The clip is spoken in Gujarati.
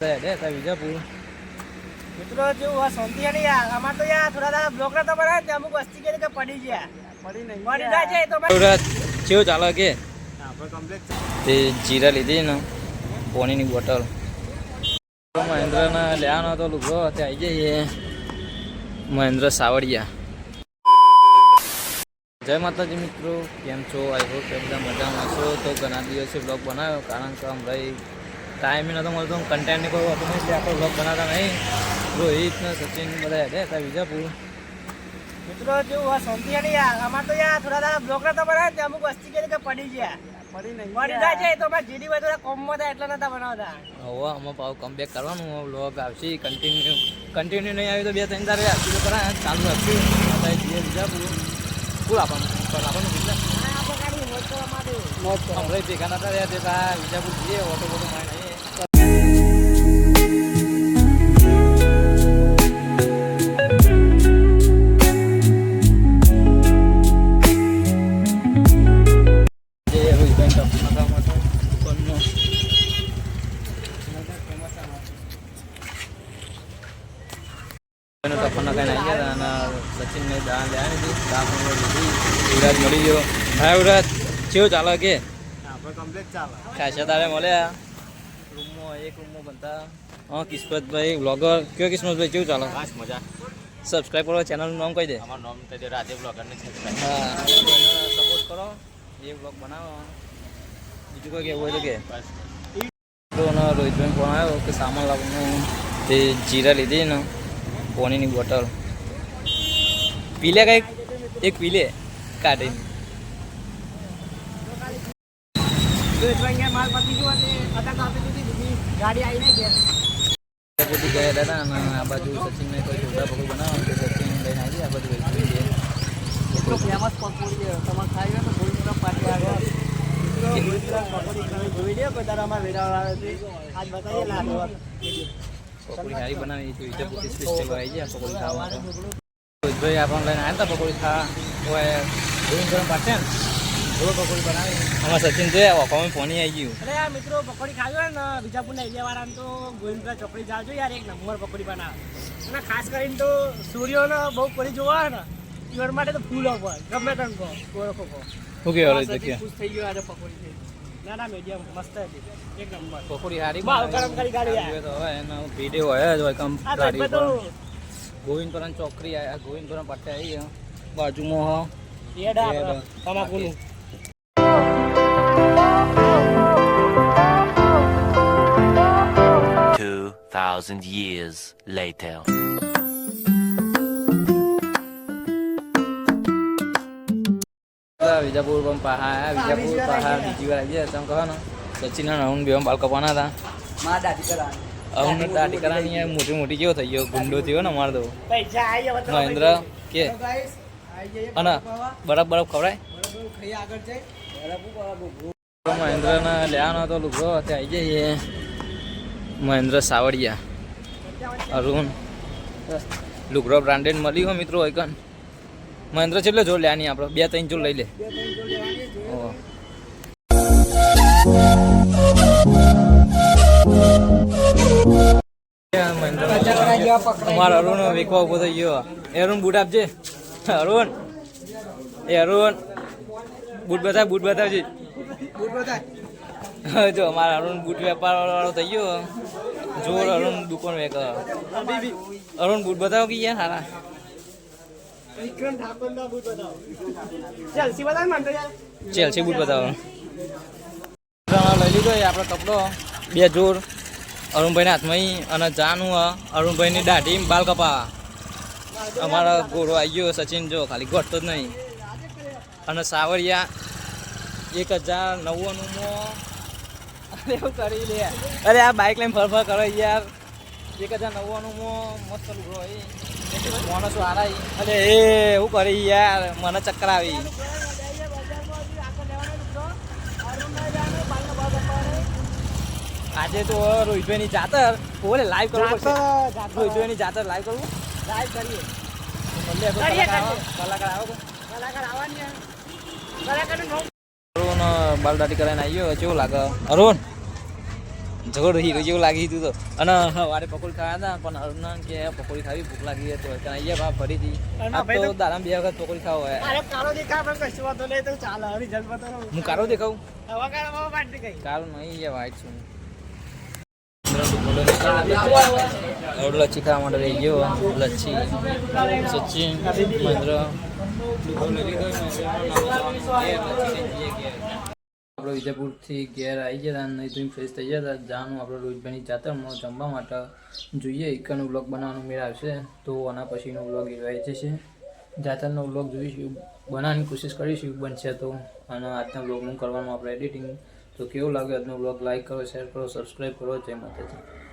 વિજાપુર મિત્રો જેવું શાંતિ નહીં યાર અમાર તો યાર થોડા દાડા બ્લોક નતો બનાવ્યા ને અમુક વસ્તી કે પડી ગયા પડી નહીં પડી જાય છે તો કેવું ચાલે કે આપણે કમ્પ્લીટ તે જીરા લીધી ને પાણીની બોટલ મહેન્દ્રના લેવાનો તો લુગડો તે આવી જઈએ મહેન્દ્ર સાવડિયા. જય માતાજી મિત્રો, કેમ છો? આઈ હોપ કે બધા મજામાં છો. તો ઘણા દિવસે બ્લોગ બનાવ્યો કારણ કે હમણાં ટાઈમ નહોતો મળતો, કન્ટેન્ટ નહીં કોઈ હતું નહીં એટલે આપણે બ્લોગ બનાવતા નહીં. રોહિત ને સચિન બધા હેડે હતા વિજાપુર. મિત્રો જેવું શાંતિ નહીં યાર અમાર તો યાર થોડા દાડા બ્લોક નતો બનાવ્યા ને અમુક વસ્તી કે પડી ગયા પડી નહીં પડી જાય છે તો અમારે જીડી બધું કોમમાં હતા એટલે નતા બનાવતા. હવે આમાં પાછું કમબેક કરવાનું, બ્લોગ આવશે કન્ટિન્યુ નહીં આવ્યું તો 2-3 તારે ચાલુ રાખ્યું વિજાપુર પૂરા આપણને હમણાં ભેગા નતા રહ્યા દેતા વિજાપુર જઈએ ઓટો બોટો મારી નહીં. સચિન ને દાન લેવાની યુવરાજ મળી ગયો. હા યુવરાજ કેવું ચાલે કે આપણે કમ્પ્લીટ ચાલે ખાસા તારે મળ્યા રૂમમાં એક રૂમમાં બનતા. હા કિસ્મતભાઈ બ્લોગર કયો કિસ્મતભાઈ કેવું ચાલે? ખાસ મજા. સબસ્ક્રાઈબ કરો, ચેનલનું નામ કહી દે. અમારું નામ કહી દે રાધે બ્લોગરને સબસ્ક્રાઈબ. હા સપોર્ટ કરો, એ બ્લોગ બનાવો. બીજું કોઈ કેવું હોય તો કે રોહિતભાઈ ફોન આવ્યો કે સામાન લાવવાનું તે જીરા લીધી ને પાણીની બોટલ પીલે કંઈક એક પીલે કાઢીને ગાડી આવી ગયા દાદા અને આ બાજુ સચિનને કોઈ છોકરા પકડ બનાવો તો સચિન લઈને આવી આ બાજુ ફેમસ પકોડી તમારે ખાઈ ગયો તો થોડી મોટા પાટી આગળ જોઈ લે બધા અમારે વેરાવળ આવે આજ બતાવીએ લાડુ પકોડી સારી બનાવી તો વિજાપુર સ્પેશિયલ આવી ગયા પકોડી ખાવા માટે. રોહિતભાઈ આપણને લઈને આવ્યા હતા પકોડી ખાવા ગરમ પાડશે ને થોડો પકોડી બનાવી આમાં સચિન જોયા ઓફામાં પાણી આવી ગયું. અરે યાર મિત્રો પકોડી ખાવી હોય ને વિજાપુરના એરિયાવાળાને તો ગોવિંદભાઈ ચોકડી જાજો યાર, એક નંબર પકોડી બનાવે. અને ખાસ કરીને તો સૂર્યોને બહુ પડી જોવા ને ઈવર માટે તો ફૂલ ઓફ હોય ગમે તને કહો ગોળખો કહો. શું કહેવાય ખુશ થઈ ગયો આજે પકોડી ના ના મીડિયમ મસ્ત હતી એક નંબર પકોડી હારી ગરમ કરી ગાડી તો હવે એનો વિડીયો હોય જ હોય કમ ગાડી ઉપર ગોવિંદપુરા ચોકડી આવ્યા ગોવિંદપુરા પાટે આવી બાજુમાં તમાકુનું 2,000 years later. વિજાપુર પણ પહાડ બીજી વાર આવી ગયા તમે કહો ને સચિન અરુણ બે બાલ કપાના હતા અરુણ દાઢી કરાની મોટી મોટી કેવો થઈ ગયો ગુંડો થયો ને અમારે તો મહેન્દ્ર કે અને બરફ ખવડાય મહેન્દ્રના લેવાનો તો લુગડો તે આવી જઈએ મહેન્દ્ર સાવડિયા અરુણ લુગડો બ્રાન્ડેડ મળી હોય મિત્રો હોય કન મહેન્દ્ર છેલ્લે જોડ લેવાની આપણે 2-3 જોડ લઈ લે. અમારો અરુણ વેકવા ઉભો થઈ ગયો. અરુણ બૂટ આપજે. અરુણ બૂટ બતાવજે. જો અમારા અરુણ બૂટ વેપાર વાળો થઈ ગયો. જોર અરુણ દુકાન વેક અરુણ બૂટ બતાવો કે યાર સારા ચેલ્સી બૂટ બતાવો. લઈ લીધો આપણે કપડો 2 જોડ અરુણભાઈના હાથમાં અને જાનું અરુણભાઈની દાઢી બાલ કપા. અમારા ગોળો આવી ગયો સચિન જો ખાલી ઘટતો જ નહીં. અને સાવરિયા 1099 એવું કરી લે. અરે આ બાઇક લઈને ફરફર કરો યાર 1099 મસ્ત લુગડો માણસ હારા. અરે એ એવું કરી યાર મને ચક્કર આવી. આજે તો રોહિતભાઈની જાતર બોલે લાઈવ કરવું પડશે. રોહિતભાઈની જાતર લાઈવ કરીએ કલાકાર આવવાની બાલ દાઢી કરાવીને આવ્યો કેવું લાગે અરુણ? ઝઘડો હીરો જેવું લાગી હતું તો અને વારે પકોડી ખાવા હતા પણ અરુણા કે પકોડી ખાવી ભૂખ લાગી તો અહીંયા ભાવ ફરીથી તો દારામ 2 વખત પકોડી ખાવા હોય અરે કાળો દેખાય પણ કશું વાતો નહીં તો ચાલે રિઝલ્ટ બતાવો હું કારો દેખાઉં હવે કાળો બાદ ગઈ કારો નહીં એ વાઈટ છું લચ્છી ખાવા માટે રહી ગયો લચ્છી સચિન મહેન્દ્ર આપણે વિજાપુરથી ઘેર આવી ગયા હતા નહીં તો ફ્રેશ થઈ ગયા હતા જવાનું આપણે રોજભાઈની જાત્રામાં જમવા માટે જોઈએ એકનો બ્લોગ બનાવવાનો મેળ આવશે તો આના પછીનો બ્લોગ એવાય જશે જાત્રાનો બ્લોગ જોઈશું બનાવવાની કોશિશ કરીશું બનશે તો અને આજના બ્લોગનું કરવાનું આપણે એડિટિંગ તો કેવું લાગે આજનો બ્લોગ લાઈક કરો શેર કરો સબસ્ક્રાઈબ કરો જય માતાજી.